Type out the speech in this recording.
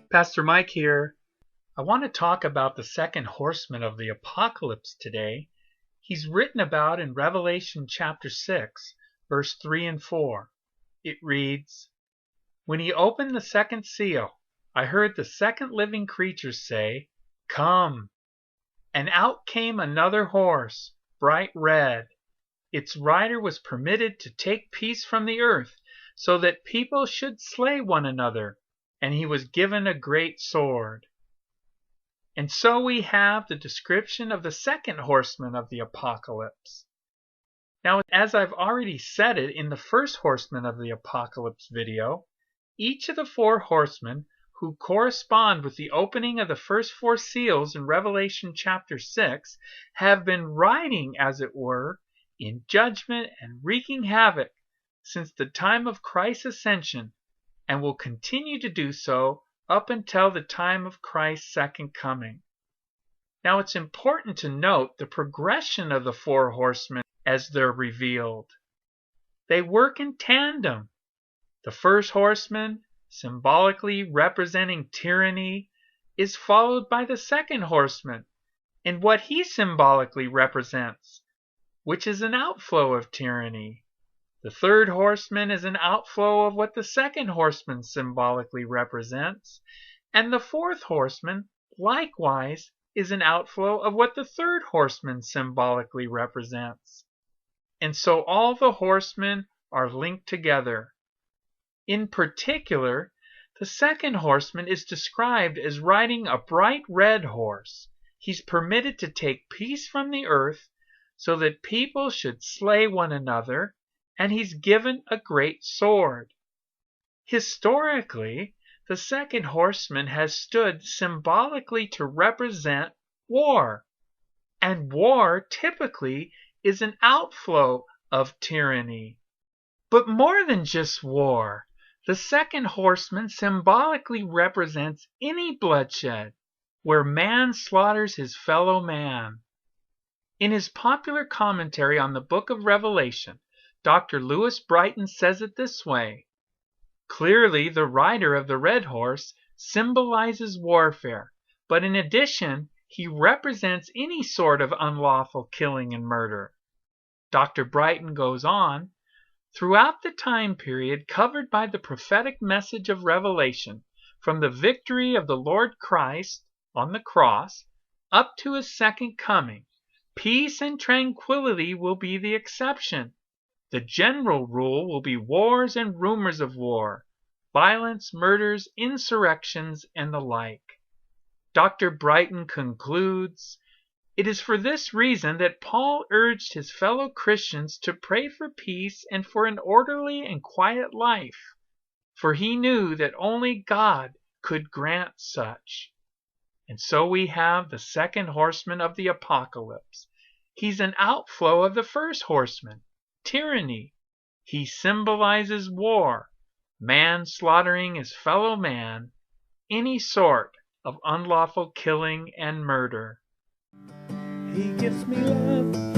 Pastor Mike here. I want to talk about the second horseman of the apocalypse today. He's written about in Revelation chapter 6, verse 3 and 4. It reads, "When he opened the second seal, I heard the second living creature say, 'Come!' And out came another horse, bright red. Its rider was permitted to take peace from the earth, so that people should slay one another, and he was given a great sword." And so we have the description of the second horseman of the apocalypse. Now, as I've already said it in the first horseman of the apocalypse video, each of the four horsemen who correspond with the opening of the first four seals in Revelation chapter 6 have been riding, as it were, in judgment and wreaking havoc since the time of Christ's ascension, and will continue to do so up until the time of Christ's second coming. Now, it's important to note the progression of the four horsemen as they're revealed. They work in tandem. The first horseman, symbolically representing tyranny, is followed by the second horseman in what he symbolically represents, which is an outflow of tyranny. The third horseman is an outflow of what the second horseman symbolically represents, and the fourth horseman, likewise, is an outflow of what the third horseman symbolically represents. And so all the horsemen are linked together. In particular, the second horseman is described as riding a bright red horse. He's permitted to take peace from the earth so that people should slay one another, and he's given a great sword. Historically, the second horseman has stood symbolically to represent war, and war typically is an outflow of tyranny. But more than just war, the second horseman symbolically represents any bloodshed where man slaughters his fellow man. In his popular commentary on the book of Revelation, Dr. Lewis Brighton says it this way: "Clearly, the rider of the red horse symbolizes warfare, but in addition, he represents any sort of unlawful killing and murder." Dr. Brighton goes on, "Throughout the time period covered by the prophetic message of Revelation, from the victory of the Lord Christ on the cross up to his second coming, peace and tranquility will be the exception. The general rule will be wars and rumors of war, violence, murders, insurrections, and the like." Dr. Brighton concludes, "It is for this reason that Paul urged his fellow Christians to pray for peace and for an orderly and quiet life, for he knew that only God could grant such." And so we have the second horseman of the apocalypse. He's an outflow of the first horseman, tyranny. He symbolizes war, man slaughtering his fellow man, any sort of unlawful killing and murder. He gives me love.